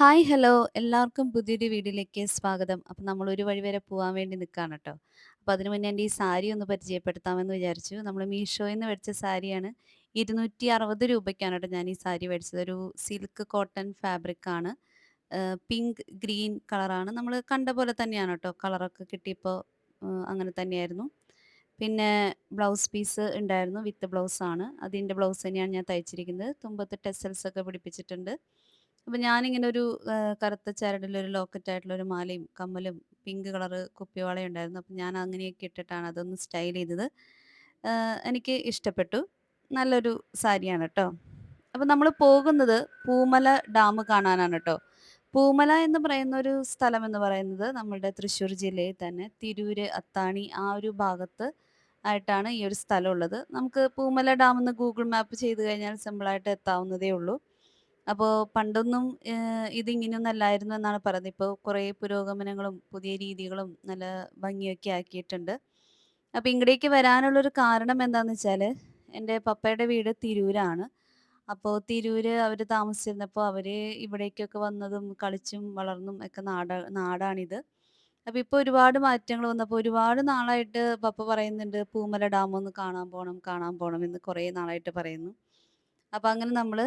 Hi hello എല്ലാവർക്കും പുതിയൊരു വീഡിയോയിലേക്ക് സ്വാഗതം. അപ്പം നമ്മൾ ഒരു വഴി വരെ പോകാൻ വേണ്ടി നിൽക്കുകയാണ് കേട്ടോ. അപ്പോൾ അതിന് മുന്നേ എൻ്റെ ഈ സാരി ഒന്ന് പരിചയപ്പെടുത്താമെന്ന് വിചാരിച്ചു. നമ്മൾ മീഷോയിൽ നിന്ന് മേടിച്ച സാരിയാണ്. 260 രൂപയ്ക്കാണ് കേട്ടോ ഞാൻ ഈ സാരി മേടിച്ചത്. ഒരു സിൽക്ക് കോട്ടൺ ഫാബ്രിക് ആണ്. പിങ്ക് ഗ്രീൻ കളറാണ്. നമ്മൾ കണ്ട പോലെ തന്നെയാണ് കേട്ടോ. കളറൊക്കെ കിട്ടിയപ്പോൾ അങ്ങനെ തന്നെയായിരുന്നു. പിന്നെ ബ്ലൗസ് പീസ് ഉണ്ടായിരുന്നു. വിത്ത് ബ്ലൗസാണ്. അതിൻ്റെ ബ്ലൗസ് തന്നെയാണ് ഞാൻ തയ്ച്ചിരിക്കുന്നത്. തുമ്പത്ത് ടെസൽസ് ഒക്കെ പിടിപ്പിച്ചിട്ടുണ്ട്. അപ്പൊ ഞാനിങ്ങനെ ഒരു കറുത്ത ചരടിലൊരു ലോക്കറ്റായിട്ടുള്ള ഒരു മാലയും, കമ്മലും, പിങ്ക് കളറ് കുപ്പിവളയും ഉണ്ടായിരുന്നു. അപ്പൊ ഞാൻ അങ്ങനെയൊക്കെ ഇട്ടിട്ടാണ് അതൊന്ന് സ്റ്റൈൽ ചെയ്തത്. എനിക്ക് ഇഷ്ടപ്പെട്ടു. നല്ലൊരു സാരിയാണ് ട്ടോ. അപ്പൊ നമ്മള് പോകുന്നത് പൂമല ഡാം കാണാനാണ് ട്ടോ. പൂമല എന്ന് പറയുന്ന ഒരു സ്ഥലം എന്ന് പറയുന്നത് നമ്മളുടെ തൃശ്ശൂർ ജില്ലയിൽ തന്നെ തിരൂര്, അത്താണി ആ ഒരു ഭാഗത്ത് ആയിട്ടാണ് ഈ ഒരു സ്ഥലം ഉള്ളത്. നമുക്ക് പൂമല ഡാം എന്ന് ഗൂഗിൾ മാപ്പ് ചെയ്ത് കഴിഞ്ഞാൽ സിമ്പിളായിട്ട് എത്താവുന്നതേ ഉള്ളൂ. അപ്പോ പണ്ടൊന്നും ഇതിങ്ങനെയൊന്നും അല്ലായിരുന്നു എന്നാണ് പറയുന്നത്. ഇപ്പോൾ കുറേ പുരോഗമനങ്ങളും പുതിയ രീതികളും നല്ല ഭംഗിയൊക്കെ ആക്കിയിട്ടുണ്ട്. അപ്പൊ ഇങ്ങടേക്ക് വരാനുള്ളൊരു കാരണം എന്താന്ന് വെച്ചാല്, എൻ്റെ പപ്പയുടെ വീട് തിരൂരാണ്. അപ്പോ തിരൂര് അവര് താമസിച്ചിരുന്നപ്പോ അവര് ഇവിടേക്കൊക്കെ വന്നതും കളിച്ചും വളർന്നും ഒക്കെ നാടാണിത്. അപ്പൊ ഇപ്പൊ ഒരുപാട് മാറ്റങ്ങൾ വന്നപ്പോ ഒരുപാട് നാളായിട്ട് പപ്പ പറയുന്നുണ്ട്, "പൂമല ഡാം ഒന്ന് കാണാൻ പോണം, കാണാൻ പോണം" എന്ന് കുറേ നാളായിട്ട് പറയുന്നു. അപ്പൊ അങ്ങനെ നമ്മള്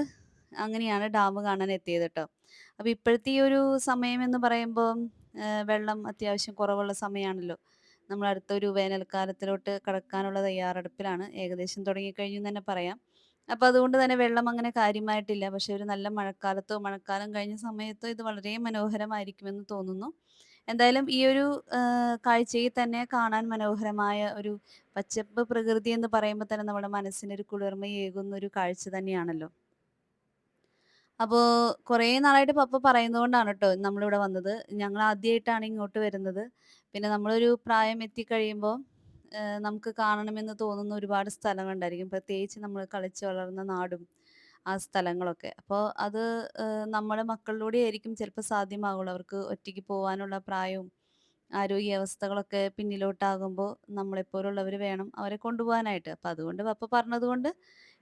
അങ്ങനെയാണ് ഡാം കാണാൻ എത്തിയത് ട്ടോ. അപ്പൊ ഇപ്പോഴത്തെ ഈ ഒരു സമയം എന്ന് പറയുമ്പം വെള്ളം അത്യാവശ്യം കുറവുള്ള സമയാണല്ലോ. നമ്മൾ അടുത്തൊരു വേനൽക്കാലത്തിലോട്ട് കടക്കാനുള്ള തയ്യാറെടുപ്പിലാണ്. ഏകദേശം തുടങ്ങിക്കഴിഞ്ഞുന്ന് തന്നെ പറയാം. അപ്പൊ അതുകൊണ്ട് തന്നെ വെള്ളം അങ്ങനെ കാര്യമായിട്ടില്ല. പക്ഷെ ഒരു നല്ല മഴക്കാലത്തോ, മഴക്കാലം കഴിഞ്ഞ സമയത്തോ ഇത് വളരെ മനോഹരമായിരിക്കുമെന്ന് തോന്നുന്നു. എന്തായാലും ഈ ഒരു കാഴ്ചയിൽ തന്നെ കാണാൻ മനോഹരമായ ഒരു പച്ചപ്പ് പ്രകൃതി എന്ന് പറയുമ്പോൾ തന്നെ നമ്മുടെ മനസ്സിനൊരു കുളിർമയേകുന്ന ഒരു കാഴ്ച തന്നെയാണല്ലോ. അപ്പോ കുറേ നാളായിട്ട് പപ്പ പറയുന്നതുകൊണ്ടാണ് ട്ടോ നമ്മളിവിടെ വന്നത്. ഞങ്ങൾ ആദ്യായിട്ടാണ് ഇങ്ങോട്ട് വരുന്നത്. പിന്നെ നമ്മളൊരു പ്രായം എത്തിക്കഴിയുമ്പോ നമുക്ക് കാണണമെന്ന് തോന്നുന്ന ഒരുപാട് സ്ഥലങ്ങളുണ്ടായിരിക്കും. പ്രത്യേകിച്ച് നമ്മൾ കളിച്ച് വളർന്ന നാടും, ആ സ്ഥലങ്ങളൊക്കെ. അപ്പോ അത് നമ്മുടെ മക്കളിലൂടെ ആയിരിക്കും ചിലപ്പോൾ സാധ്യമാകുള്ളൂ. അവർക്ക് ഒറ്റയ്ക്ക് പോവാനുള്ള പ്രായവും, ആരോഗ്യാവസ്ഥകളൊക്കെ പിന്നിലോട്ടാകുമ്പോൾ നമ്മളെപ്പോലുള്ളവര് വേണം അവരെ കൊണ്ടുപോകാനായിട്ട്. അപ്പൊ അതുകൊണ്ട് പപ്പ പറഞ്ഞതുകൊണ്ട്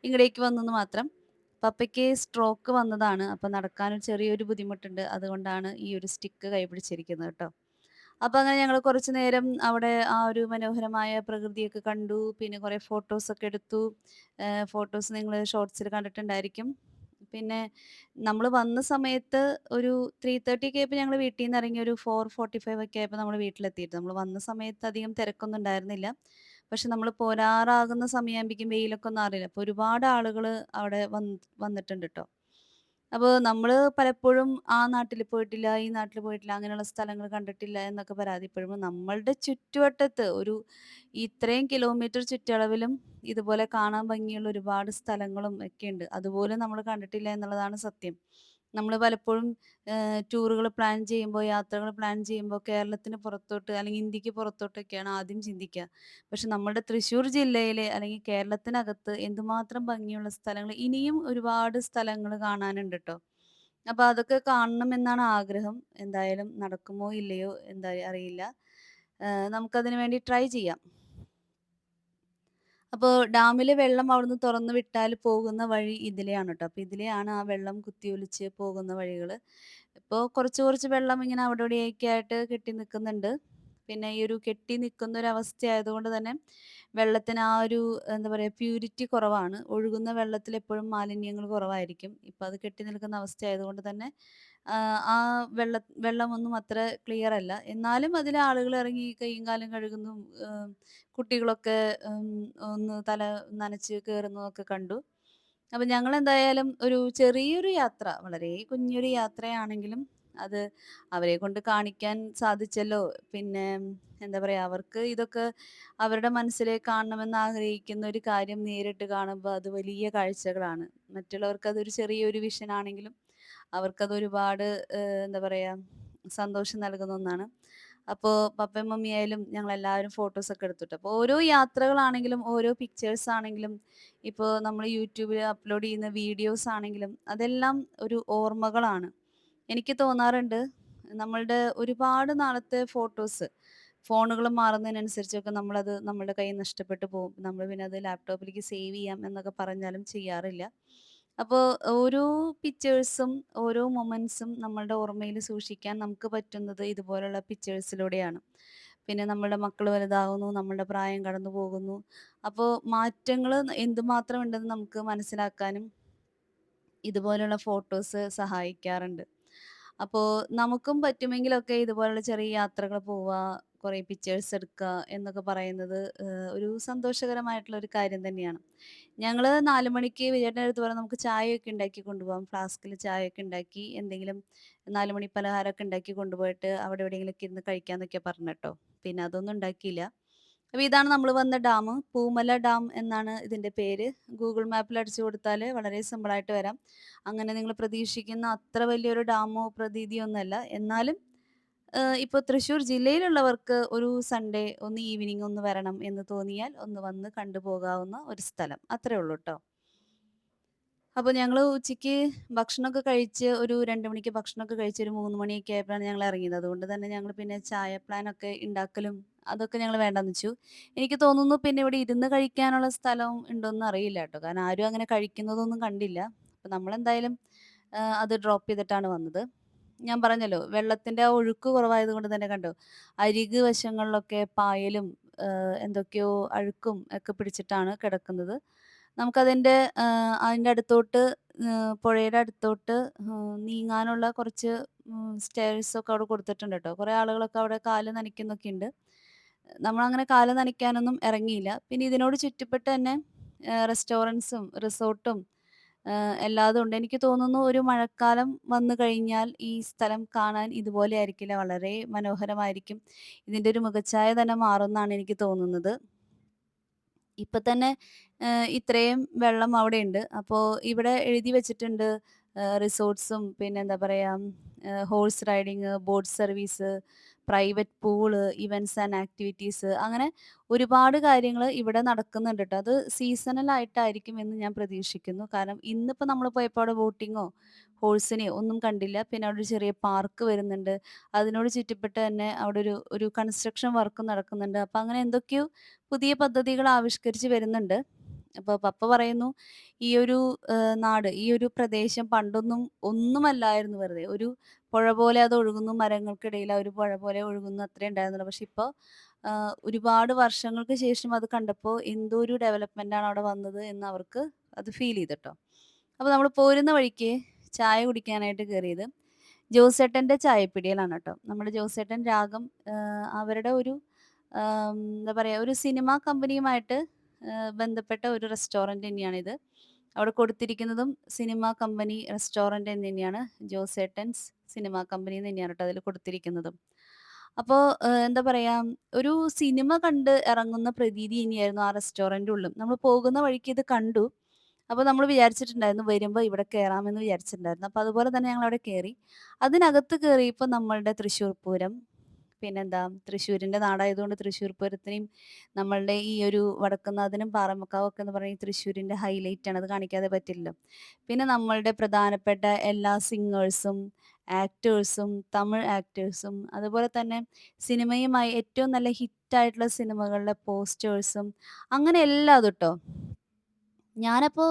ഇങ്ങടേക്ക് വന്നൂന്ന് മാത്രം. പപ്പയ്ക്ക് സ്ട്രോക്ക് വന്നതാണ്. അപ്പൊ നടക്കാനൊരു ചെറിയൊരു ബുദ്ധിമുട്ടുണ്ട്. അതുകൊണ്ടാണ് ഈ ഒരു സ്റ്റിക്ക് കൈ പിടിച്ചിരിക്കുന്നത് ട്ടോ. അപ്പൊ അങ്ങനെ ഞങ്ങള് കുറച്ചു നേരം അവിടെ ആ ഒരു മനോഹരമായ പ്രകൃതിയൊക്കെ കണ്ടു. പിന്നെ കുറെ ഫോട്ടോസൊക്കെ എടുത്തു. ഫോട്ടോസ് നിങ്ങള് ഷോർട്സിൽ കണ്ടിട്ടുണ്ടായിരിക്കും. പിന്നെ നമ്മള് വന്ന സമയത്ത് ഒരു 3:30 ഒക്കെ ആയപ്പോ ഞങ്ങള് വീട്ടീന്ന് ഇറങ്ങി. ഒരു 4:45 ഒക്കെ ആയപ്പോ നമ്മള് വീട്ടിലെത്തിയിട്ട്. നമ്മള് വന്ന സമയത്ത് അധികം തിരക്കൊന്നും ഉണ്ടായിരുന്നില്ല. പക്ഷെ നമ്മള് പോരാറാകുന്ന സമയാകുമ്പഴേക്കും വെയിലൊക്കെ ഒന്ന് ആറില്ല. അപ്പൊ ഒരുപാട് ആളുകള് അവിടെ വന്നിട്ടുണ്ട് ട്ടോ. അപ്പൊ നമ്മള് പലപ്പോഴും ആ നാട്ടില് പോയിട്ടില്ല, ഈ നാട്ടില് പോയിട്ടില്ല, അങ്ങനെയുള്ള സ്ഥലങ്ങൾ കണ്ടിട്ടില്ല എന്നൊക്കെ പരാതിപ്പെടുമ്പോൾ നമ്മളുടെ ചുറ്റുവട്ടത്ത് ഒരു ഇത്രയും കിലോമീറ്റർ ചുറ്റളവിലും ഇതുപോലെ കാണാൻ ഭംഗിയുള്ള ഒരുപാട് സ്ഥലങ്ങളും ഒക്കെയുണ്ട്. അതുപോലും നമ്മള് കണ്ടിട്ടില്ല എന്നുള്ളതാണ് സത്യം. നമ്മള് പലപ്പോഴും ടൂറുകൾ പ്ലാൻ ചെയ്യുമ്പോൾ, യാത്രകൾ പ്ലാൻ ചെയ്യുമ്പോൾ കേരളത്തിന് പുറത്തോട്ട് അല്ലെങ്കിൽ ഇന്ത്യക്ക് പുറത്തോട്ടൊക്കെയാണ് ആദ്യം ചിന്തിക്കുക. പക്ഷെ നമ്മുടെ തൃശ്ശൂർ ജില്ലയിലെ അല്ലെങ്കിൽ കേരളത്തിനകത്ത് എന്തുമാത്രം ഭംഗിയുള്ള സ്ഥലങ്ങൾ ഇനിയും ഒരുപാട് സ്ഥലങ്ങൾ കാണാനുണ്ട് ട്ടോ. അപ്പൊ അതൊക്കെ കാണണമെന്നാണ് ആഗ്രഹം. എന്തായാലും നടക്കുമോ ഇല്ലയോ എന്താ അറിയില്ല. നമുക്കതിന് വേണ്ടി ട്രൈ ചെയ്യാം. അപ്പൊ ഡാമിലെ വെള്ളം അവിടുന്ന് തുറന്ന് വിട്ടാൽ പോകുന്ന വഴി ഇതിലെയാണ് ട്ടോ. അപ്പൊ ഇതിലെയാണ് ആ വെള്ളം കുത്തിയൊലിച്ച് പോകുന്ന വഴികള്. ഇപ്പൊ കുറച്ച് കുറച്ച് വെള്ളം ഇങ്ങനെ അവിടെ ഇവിടെയൊക്കെ ആയിട്ട് കെട്ടി നിക്കുന്നുണ്ട്. പിന്നെ ഈ ഒരു കെട്ടി നിക്കുന്ന ഒരു അവസ്ഥയായതുകൊണ്ട് തന്നെ വെള്ളത്തിന് ആ ഒരു എന്താ പറയാ പ്യൂരിറ്റി കുറവാണ്. ഒഴുകുന്ന വെള്ളത്തിൽ എപ്പോഴും മാലിന്യങ്ങൾ കുറവായിരിക്കും. ഇപ്പൊ അത് കെട്ടി നിൽക്കുന്ന അവസ്ഥയായതുകൊണ്ട് തന്നെ ആ വെള്ളമൊന്നും അത്ര ക്ലിയർ അല്ല. എന്നാലും അതില് ആളുകൾ ഇറങ്ങി കൈയും കാലും കഴുകുന്നു. ഏഹ് കുട്ടികളൊക്കെ ഉം, ഒന്ന് തല നനച്ച് കേറുന്നതൊക്കെ കണ്ടു. അപ്പൊ ഞങ്ങളെന്തായാലും ഒരു ചെറിയൊരു യാത്ര, വളരെ കുഞ്ഞൊരു യാത്രയാണെങ്കിലും അത് അവരെ കൊണ്ട് കാണിക്കാൻ സാധിച്ചല്ലോ. പിന്നെ എന്താ പറയാ, അവർക്ക് ഇതൊക്കെ അവരുടെ മനസ്സിലേക്ക് കാണണമെന്ന് ആഗ്രഹിക്കുന്ന ഒരു കാര്യം നേരിട്ട് കാണുമ്പോൾ അത് വലിയ കാഴ്ചകളാണ്. മറ്റുള്ളവർക്ക് അതൊരു ചെറിയൊരു വിഷൻ ആണെങ്കിലും അവർക്കത് ഒരുപാട് എന്താ പറയാ സന്തോഷം നൽകുന്ന ഒന്നാണ്. അപ്പോൾ പപ്പയും മമ്മിയായാലും ഞങ്ങളെല്ലാവരും ഫോട്ടോസൊക്കെ എടുത്തിട്ട്. അപ്പോൾ ഓരോ യാത്രകളാണെങ്കിലും ഓരോ പിക്ചേഴ്സ് ആണെങ്കിലും ഇപ്പോൾ നമ്മൾ യൂട്യൂബിൽ അപ്ലോഡ് ചെയ്യുന്ന വീഡിയോസ് ആണെങ്കിലും അതെല്ലാം ഒരു ഓർമ്മകളാണ്. എനിക്ക് തോന്നാറുണ്ട് നമ്മളുടെ ഒരുപാട് നാളത്തെ ഫോട്ടോസ് ഫോണുകൾ മാറുന്നതിനനുസരിച്ചൊക്കെ നമ്മളത് നമ്മളുടെ കയ്യിൽ നഷ്ടപ്പെട്ടു പോകും. നമ്മൾ പിന്നെ അത് ലാപ്ടോപ്പിലേക്ക് സേവ് ചെയ്യാം എന്നൊക്കെ പറഞ്ഞാലും ചെയ്യാറില്ല. അപ്പോ ഓരോ പിക്ചേഴ്സും, ഓരോ മൊമെന്റ്സും നമ്മളുടെ ഓർമ്മയിൽ സൂക്ഷിക്കാൻ നമുക്ക് പറ്റുന്നത് ഇതുപോലുള്ള പിക്ചേഴ്സിലൂടെയാണ്. പിന്നെ നമ്മുടെ മക്കൾ വലുതാകുന്നു, നമ്മളുടെ പ്രായം കടന്നു പോകുന്നു. അപ്പോൾ മാറ്റങ്ങൾ എന്തുമാത്രം ഉണ്ടെന്ന് നമുക്ക് മനസ്സിലാക്കാനും ഇതുപോലുള്ള ഫോട്ടോസ് സഹായിക്കാറുണ്ട്. അപ്പോൾ നമുക്കും പറ്റുമെങ്കിലൊക്കെ ഇതുപോലുള്ള ചെറിയ യാത്രകൾ പോവാ, കുറേ പിക്ചേഴ്സ് എടുക്കുക എന്നൊക്കെ പറയുന്നത് ഒരു സന്തോഷകരമായിട്ടുള്ള ഒരു കാര്യം തന്നെയാണ്. ഞങ്ങള് 4 മണിക്ക് വിജയേട്ടൻ്റെ അടുത്ത് പറഞ്ഞു നമുക്ക് ചായയൊക്കെ ഉണ്ടാക്കി കൊണ്ടുപോകാം. ഫ്ലാസ്കിൽ ചായയൊക്കെ ഉണ്ടാക്കി എന്തെങ്കിലും 4 മണി പലഹാരമൊക്കെ ഉണ്ടാക്കി കൊണ്ടുപോയിട്ട് അവിടെ എവിടെയെങ്കിലുമൊക്കെ ഇരുന്ന് കഴിക്കാന്നൊക്കെ പറഞ്ഞു ട്ടോ. പിന്നെ അതൊന്നും ഉണ്ടാക്കിയില്ല. അപ്പോൾ ഇതാണ് നമ്മൾ വന്ന ഡാം. പൂമല ഡാം എന്നാണ് ഇതിന്റെ പേര്. ഗൂഗിൾ മാപ്പിൽ അടിച്ചു കൊടുത്താൽ വളരെ സിമ്പിളായിട്ട് വരാം. അങ്ങനെ നിങ്ങൾ പ്രതീക്ഷിക്കുന്ന അത്ര വലിയൊരു ഡാമോ പ്രതീതിയോ ഒന്നുമല്ല. എന്നാലും ഇപ്പോൾ തൃശ്ശൂർ ജില്ലയിലുള്ളവർക്ക് ഒരു സൺഡേ ഒന്ന് ഈവനിംഗ് ഒന്ന് വരണം എന്ന് തോന്നിയാൽ ഒന്ന് വന്ന് കണ്ടുപോകാവുന്ന ഒരു സ്ഥലം. അത്രേ ഉള്ളൂ ട്ടോ. അപ്പോൾ ഞങ്ങള് ഉച്ചയ്ക്ക് ഭക്ഷണമൊക്കെ കഴിച്ച് ഒരു 2 മണിക്ക് ഭക്ഷണമൊക്കെ കഴിച്ച് ഒരു 3 മണിയൊക്കെ ആയപ്പോഴാണ് ഞങ്ങൾ ഇറങ്ങിയത്. അതുകൊണ്ട് തന്നെ ഞങ്ങൾ പിന്നെ ചായ പ്ലാനൊക്കെ ഉണ്ടാക്കലും അതൊക്കെ ഞങ്ങൾ വേണ്ടാന്ന് വെച്ചു. എനിക്ക് തോന്നുന്നു പിന്നെ ഇവിടെ ഇരുന്ന് കഴിക്കാനുള്ള സ്ഥലം ഉണ്ടോന്ന് അറിയില്ല ട്ടോ. കാരണം ആരും അങ്ങനെ കഴിക്കുന്നതൊന്നും കണ്ടില്ല. അപ്പോൾ നമ്മളെന്തായാലും അത് ഡ്രോപ്പ് ചെയ്തിട്ടാണ് വന്നത്. ഞാൻ പറഞ്ഞല്ലോ വെള്ളത്തിന്റെ ആ ഒഴുക്ക് കുറവായത് കൊണ്ട് തന്നെ കണ്ടോ, അരിക് വശങ്ങളിലൊക്കെ പായലും എന്തൊക്കെയോ അഴുക്കും ഒക്കെ പിടിച്ചിട്ടാണ് കിടക്കുന്നത്. നമുക്കതിന്റെ അതിന്റെ അടുത്തോട്ട് പുഴയുടെ അടുത്തോട്ട് നീങ്ങാനുള്ള കുറച്ച് സ്റ്റെയർസൊക്കെ അവിടെ കൊടുത്തിട്ടുണ്ട് ട്ടോ. കുറേ ആളുകളൊക്കെ അവിടെ കാല് നനയ്ക്കുന്നൊക്കെയുണ്ട്. നമ്മളങ്ങനെ കാല് നനയ്ക്കാനൊന്നും ഇറങ്ങിയില്ല. പിന്നെ ഇതിനോട് ചുറ്റപ്പെട്ട് തന്നെ റെസ്റ്റോറന്റ്സും റിസോർട്ടും എല്ലാതും ഉണ്ട്. എനിക്ക് തോന്നുന്നു ഒരു മഴക്കാലം വന്നു കഴിഞ്ഞാൽ ഈ സ്ഥലം കാണാൻ ഇതുപോലെ ആയിരിക്കില്ല. വളരെ മനോഹരമായിരിക്കും. ഇതിന്റെ ഒരു മുഖച്ഛായ തന്നെ മാറുംന്നാണ് എനിക്ക് തോന്നുന്നത്. ഇപ്പൊ തന്നെ ഇത്രയും വെള്ളം അവിടെയുണ്ട്. അപ്പോ ഇവിടെ എഴുതി വെച്ചിട്ടുണ്ട് റിസോർട്ട്സും പിന്നെന്താ പറയാ horse riding, boat service, private pool, events and activities അങ്ങനെ ഒരുപാട് കാര്യങ്ങള് ഇവിടെ നടക്കുന്നുണ്ട് ട്ടോ. അത് സീസണൽ ആയിട്ടായിരിക്കും എന്ന് ഞാൻ പ്രതീക്ഷിക്കുന്നു. കാരണം ഇന്നിപ്പോ നമ്മള് പോയപ്പോ അവിടെ ബോട്ടിങ്ങോ, ഹോഴ്സിനെയോ ഒന്നും കണ്ടില്ല. പിന്നെ അവിടെ ഒരു ചെറിയ പാർക്ക് വരുന്നുണ്ട്. അതിനോട് ചുറ്റപ്പെട്ട് തന്നെ അവിടെ ഒരു ഒരു കൺസ്ട്രക്ഷൻ വർക്കും നടക്കുന്നുണ്ട്. അപ്പൊ അങ്ങനെ എന്തൊക്കെയോ പുതിയ പദ്ധതികൾ ആവിഷ്കരിച്ച് വരുന്നുണ്ട്. അപ്പൊ പപ്പ പറയുന്നു, "ഈ ഒരു നാട്, ഈ ഒരു പ്രദേശം പണ്ടൊന്നും ഒന്നുമല്ലായിരുന്നു വെറുതെ. ഒരു പുഴ പോലെ അത് ഒഴുകുന്നു. മരങ്ങൾക്കിടയിൽ ആ ഒരു പുഴ പോലെ ഒഴുകുന്നു അത്രേ ഉണ്ടായിരുന്നുള്ളൂ. പക്ഷെ ഇപ്പൊ ഒരുപാട് വർഷങ്ങൾക്ക് ശേഷം അത് കണ്ടപ്പോ എന്തോ ഒരു ഡെവലപ്മെന്റാണ് അവിടെ വന്നത് എന്ന് അവർക്ക് അത് ഫീൽ ചെയ്തു ട്ടോ. അപ്പൊ നമ്മള് പോരുന്ന വഴിക്ക് ചായ കുടിക്കാനായിട്ട് കേറിയത് ജോസേട്ടന്റെ ചായപ്പീടികയിലാണ് ട്ടോ. നമ്മുടെ ജോസേട്ടൻ രാഗം അവരുടെ ഒരു എന്താ പറയാ ഒരു സിനിമാ കമ്പനിയുമായിട്ട് ബന്ധപ്പെട്ട ഒരു റെസ്റ്റോറന്റ് തന്നെയാണിത്. അവിടെ കൊടുത്തിരിക്കുന്നതും സിനിമാ കമ്പനി റെസ്റ്റോറന്റ് എന്ന് തന്നെയാണ്. ജോസേട്ടൻസ് സിനിമാ കമ്പനി എന്ന് തന്നെയാണ് ട്ടോ അതിൽ കൊടുത്തിരിക്കുന്നതും. അപ്പോ എന്താ പറയാ ഒരു സിനിമ കണ്ട് ഇറങ്ങുന്ന പ്രതീതി തന്നെയായിരുന്നു ആ റെസ്റ്റോറന്റിന്റെ ഉള്ളിൽ. നമ്മൾ പോകുന്ന വഴിക്ക് ഇത് കണ്ടു. അപ്പൊ നമ്മൾ വിചാരിച്ചിട്ടുണ്ടായിരുന്നു വരുമ്പോ ഇവിടെ കേറാമെന്ന് വിചാരിച്ചിട്ടുണ്ടായിരുന്നു. അപ്പൊ അതുപോലെ തന്നെ ഞങ്ങളവിടെ കേറി. അതിനകത്ത് കേറിയപ്പോ നമ്മളുടെ തൃശ്ശൂർ പൂരം, പിന്നെന്താ തൃശ്ശൂരിന്റെ നാടായതുകൊണ്ട് തൃശ്ശൂർ പൂരത്തിനെയും നമ്മളുടെ ഈ ഒരു വടക്കുംനാഥനും പാറമേക്കാവൊക്കെ എന്ന് പറയുന്നത് തൃശ്ശൂരിന്റെ ഹൈലൈറ്റ് ആണ്. അത് കാണിക്കാതെ പറ്റില്ലല്ലോ. പിന്നെ നമ്മളുടെ പ്രധാനപ്പെട്ട എല്ലാ സിംഗേഴ്സും, ആക്ടേഴ്സും, തമിഴ് ആക്ടേഴ്സും, അതുപോലെ തന്നെ സിനിമയുമായി ഏറ്റവും നല്ല ഹിറ്റായിട്ടുള്ള സിനിമകളുടെ പോസ്റ്റേഴ്സും അങ്ങനെ എല്ലാതും ട്ടോ. ഞാനപ്പോ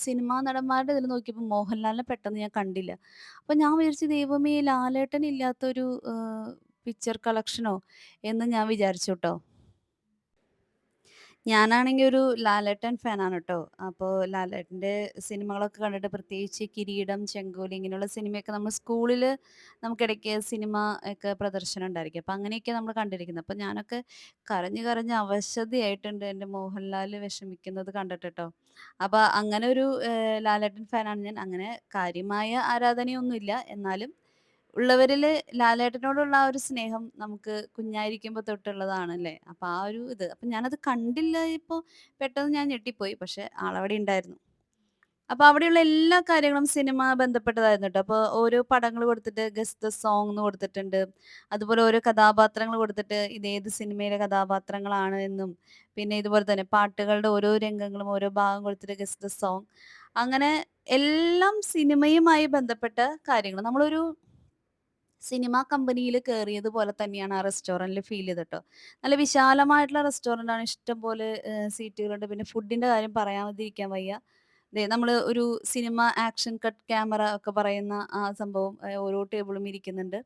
സിനിമാ നടന്മാരുടെ ഇതില് നോക്കിയപ്പോ മോഹൻലാലിനെ പെട്ടെന്ന് ഞാൻ കണ്ടില്ല. അപ്പൊ ഞാൻ വിചാരിച്ചു ദൈവമേ! ലാലേട്ടൻ ഇല്ലാത്തൊരു പിക്ചർ കളക്ഷനോ എന്ന് ഞാൻ വിചാരിച്ചുട്ടോ. ഞാനാണെങ്കി ഒരു ലാലേട്ടൻ ഫാനാണ് ട്ടോ. അപ്പൊ ലാലേട്ടന്റെ സിനിമകളൊക്കെ കണ്ടിട്ട് പ്രത്യേകിച്ച് കിരീടം, ചെങ്കോല് ഇങ്ങനെയുള്ള സിനിമയൊക്കെ നമ്മൾ സ്കൂളില് നമുക്കിടയ്ക്ക് സിനിമ ഒക്കെ പ്രദർശനം ഉണ്ടായിരിക്കും. അപ്പൊ അങ്ങനെയൊക്കെ നമ്മൾ കണ്ടിരിക്കുന്നത്. അപ്പൊ ഞാനൊക്കെ കരഞ്ഞ് കരഞ്ഞ് അവശതയായിട്ടുണ്ട് എന്റെ മോഹൻലാല് വിഷമിക്കുന്നത് കണ്ടിട്ട് ട്ടോ. അപ്പൊ അങ്ങനെ ഒരു ലാലേട്ടൻ ഫാനാണ് ഞാൻ. അങ്ങനെ കാര്യമായ ആരാധനയൊന്നുമില്ല. എന്നാലും ഉള്ളവരില് ലാലേട്ടനോടുള്ള ആ ഒരു സ്നേഹം നമുക്ക് കുഞ്ഞായിരിക്കുമ്പോ തൊട്ടുള്ളതാണല്ലേ. അപ്പൊ ആ ഒരു ഇത്. അപ്പൊ ഞാനത് കണ്ടില്ല ഇപ്പൊ പെട്ടെന്ന് ഞാൻ ഞെട്ടിപ്പോയി. പക്ഷെ ആളവിടെ ഉണ്ടായിരുന്നു. അപ്പൊ അവിടെയുള്ള എല്ലാ കാര്യങ്ങളും സിനിമ ബന്ധപ്പെട്ടതായിരുന്നു ട്ടോ. അപ്പൊ ഓരോ പടങ്ങൾ കൊടുത്തിട്ട് ഗെസ് ദ സോങ് ന്ന് കൊടുത്തിട്ടുണ്ട്. അതുപോലെ ഓരോ കഥാപാത്രങ്ങൾ കൊടുത്തിട്ട് ഇതേത് സിനിമയിലെ കഥാപാത്രങ്ങളാണ് എന്നും, പിന്നെ ഇതുപോലെ തന്നെ പാട്ടുകളുടെ ഓരോ രംഗങ്ങളും ഓരോ ഭാഗം കൊടുത്തിട്ട് ഗെസ് ദ സോങ്. അങ്ങനെ എല്ലാം സിനിമയുമായി ബന്ധപ്പെട്ട കാര്യങ്ങൾ. നമ്മളൊരു സിനിമാ കമ്പനിയില് കേറിയതുപോലെ തന്നെയാണ് ആ റെസ്റ്റോറന്റില് ഫീൽ ചെയ്തത് ട്ടോ. നല്ല വിശാലമായിട്ടുള്ള റെസ്റ്റോറന്റാണ്. ഇഷ്ടംപോലെ സീറ്റുകളുണ്ട്. പിന്നെ ഫുഡിന്റെ കാര്യം പറയാതിരിക്കാൻ വയ്യ. ദേ നമ്മള് ഒരു സിനിമ ആക്ഷൻ കട്ട് ക്യാമറ ഒക്കെ പറയുന്ന ആ സംഭവം ഓരോ ടേബിളും ഇരിക്കുന്നുണ്ട്.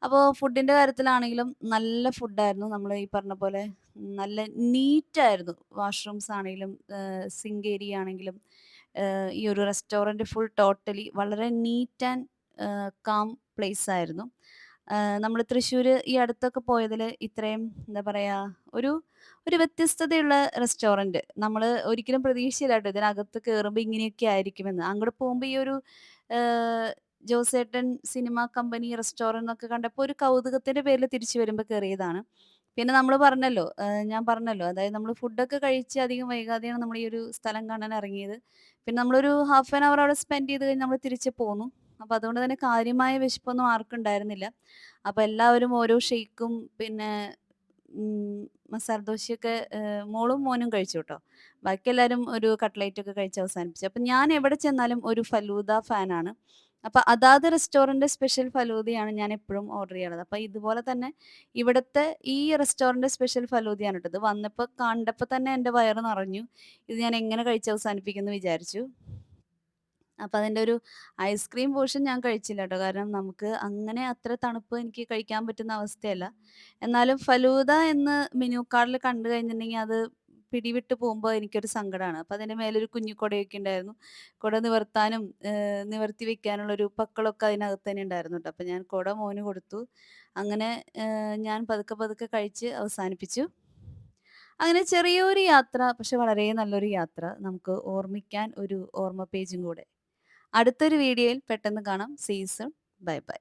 അപ്പോ ഫുഡിന്റെ കാര്യത്തിലാണെങ്കിലും നല്ല ഫുഡായിരുന്നു. നമ്മള് ഈ പറഞ്ഞ പോലെ നല്ല നീറ്റായിരുന്നു. വാഷ്റൂംസ് ആണെങ്കിലും സിങ്ക് ഏരിയ ആണെങ്കിലും ഈ ഒരു റെസ്റ്റോറന്റ് ഫുൾ ടോട്ടലി വളരെ നീറ്റ് ആൻഡ് കാം പ്ലേസ് ആയിരുന്നു. നമ്മള് തൃശ്ശൂര് ഈ അടുത്തൊക്കെ പോയതില് ഇത്രയും എന്താ പറയാ ഒരു ഒരു വ്യത്യസ്തതയുള്ള റെസ്റ്റോറന്റ്. നമ്മള് ഒരിക്കലും പ്രതീക്ഷിച്ചില്ലാട്ടോ ഇതിനകത്ത് കേറുമ്പോ ഇങ്ങനെയൊക്കെ ആയിരിക്കുമെന്ന്. അങ്ങോട്ട് പോകുമ്പോ ഈ ഒരു ഏഹ്, ജോസേട്ടൻ സിനിമ കമ്പനി റെസ്റ്റോറന്റ് എന്നൊക്കെ കണ്ടപ്പോ ഒരു കൗതുകത്തിന്റെ പേരിൽ തിരിച്ചു വരുമ്പോ കേറിയതാണ്. പിന്നെ നമ്മള് പറഞ്ഞല്ലോ, ഞാൻ പറഞ്ഞല്ലോ, അതായത് നമ്മള് ഫുഡൊക്കെ കഴിച്ച് അധികം വൈകാതെയാണ് നമ്മൾ ഈ ഒരു സ്ഥലം കാണാൻ ഇറങ്ങിയത്. പിന്നെ നമ്മളൊരു ഹാഫ് ആൻ അവർ അവിടെ സ്പെൻഡ് ചെയ്ത് കഴിഞ്ഞ് നമ്മള് തിരിച്ച് പോന്നു. അപ്പൊ അതുകൊണ്ട് തന്നെ കാര്യമായ വിശപ്പൊന്നും ആർക്കും ഉണ്ടായിരുന്നില്ല. അപ്പൊ എല്ലാവരും ഓരോ ഷെയ്ക്കും പിന്നെ മസാല ദോശയൊക്കെ മോളും മോനും കഴിച്ചുട്ടോ. ബാക്കി എല്ലാരും ഒരു കട്ട്ലേറ്റ് ഒക്കെ കഴിച്ച് അവസാനിപ്പിച്ചു. അപ്പൊ ഞാൻ എവിടെ ചെന്നാലും ഒരു ഫലൂദ ഫാനാണ്. അപ്പൊ അതാത് റെസ്റ്റോറന്റ് സ്പെഷ്യൽ ഫലൂദയാണ് ഞാൻ എപ്പഴും ഓർഡർ ചെയ്യാറുള്ളത്. അപ്പൊ ഇതുപോലെ തന്നെ ഇവിടുത്തെ ഈ റെസ്റ്റോറന്റ് സ്പെഷ്യൽ ഫലൂദയാണ് ട്ടോ. ഇത് വന്നപ്പോ കണ്ടപ്പോ തന്നെ എന്റെ വയറ് നിറഞ്ഞു. ഇത് ഞാൻ എങ്ങനെ കഴിച്ച് അവസാനിപ്പിക്കുംന്ന് വിചാരിച്ചു. അപ്പൊ അതിന്റെ ഒരു ഐസ്ക്രീം പോർഷൻ ഞാൻ കഴിച്ചില്ല ട്ടോ. കാരണം നമുക്ക് അങ്ങനെ അത്ര തണുപ്പ് എനിക്ക് കഴിക്കാൻ പറ്റുന്ന അവസ്ഥയല്ല. എന്നാലും ഫലൂദ എന്ന് മെനു കാർഡിൽ കണ്ടു കഴിഞ്ഞിട്ടുണ്ടെങ്കി അത് പിടിവിട്ട് പോകുമ്പോ എനിക്കൊരു സങ്കടാണ്. അപ്പൊ അതിന്റെ മേലൊരു കുഞ്ഞി കുടയൊക്കെ ഉണ്ടായിരുന്നു. കുട നിവർത്താനും നിവർത്തി വെക്കാനുള്ള ഒരു പക്കളൊക്കെ അതിനകത്ത് തന്നെ ഉണ്ടായിരുന്നു ട്ടോ. അപ്പൊ ഞാൻ കുട മോന് കൊടുത്തു. അങ്ങനെ ഞാൻ പതുക്കെ പതുക്കെ കഴിച്ച് അവസാനിപ്പിച്ചു. അങ്ങനെ ചെറിയൊരു യാത്ര, പക്ഷെ വളരെ നല്ലൊരു യാത്ര. നമുക്ക് ഓർമ്മിക്കാൻ ഒരു ഓർമ്മ പേജും കൂടെ. അടുത്തൊരു വീഡിയോയിൽ പെട്ടെന്ന് കാണാം. See you soon. Bye by.